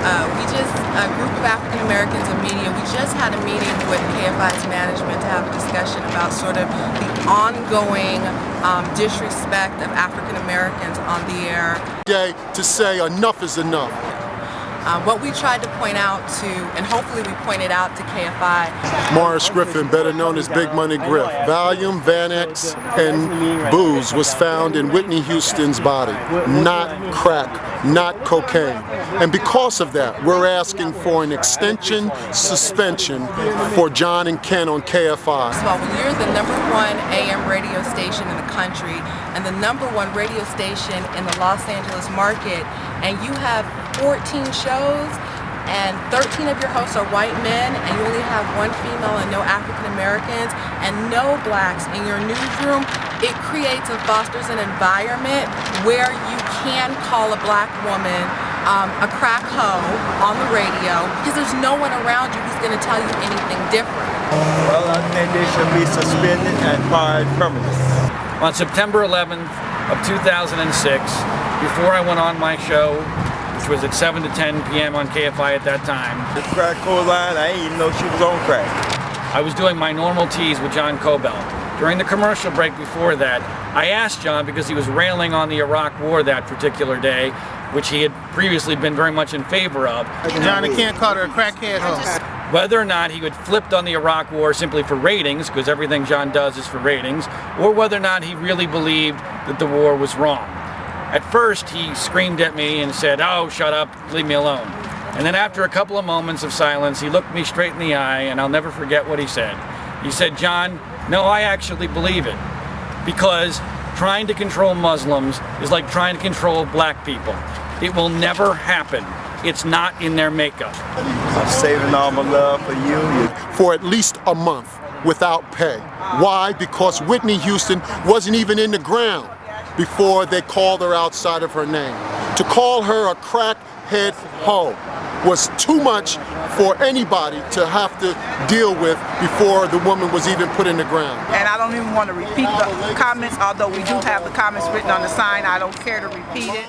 A group of African Americans in media, we just had a meeting with KFI's management to have a discussion about sort of the ongoing disrespect of African Americans on the air. To say enough is enough. What we tried to point out to, and hopefully we pointed out to KFI. Morris Griffin, better known as Big Money Griff. Valium, Xanax, and booze was found in Whitney Houston's body. Not crack, not cocaine. And because of that, we're asking for an extension suspension for John and Ken on KFI. So when you're the #1 AM radio station in the country and the #1 radio station in the Los Angeles market, and you have 14 shows and 13 of your hosts are white men, and you only have 1 female and no African Americans and no blacks in your newsroom, it creates and fosters an environment where you can call a black woman a crack hoe on the radio because there's no one around you who's going to tell you anything different. Well, I think they should be suspended and fired permanently. On September 11th of 2006, before I went on my show, which was at 7 to 10 p.m. on KFI at that time. The crack line, I didn't even know she was on crack. I was doing my normal tease with John Cobell. During the commercial break before that, I asked John, because he was railing on the Iraq War that particular day, which he had previously been very much in favor of. John, I can't call her a crackhead hoe. Whether or not he had flipped on the Iraq War simply for ratings, because everything John does is for ratings, or whether or not he really believed that the war was wrong. At first, he screamed at me and said, "Oh, shut up, leave me alone." And then after a couple of moments of silence, he looked me straight in the eye, and I'll never forget what he said. He said, "John, no, I actually believe it, because trying to control Muslims is like trying to control black people. It will never happen. It's not in their makeup." I'm saving all my love for you. For at least a month without pay. Why? Because Whitney Houston wasn't even in the ground before they called her outside of her name. To call her a crackhead hoe was too much for anybody to have to deal with before the woman was even put in the ground. And I don't even want to repeat the comments, although we do have the comments written on the sign. I don't care to repeat it.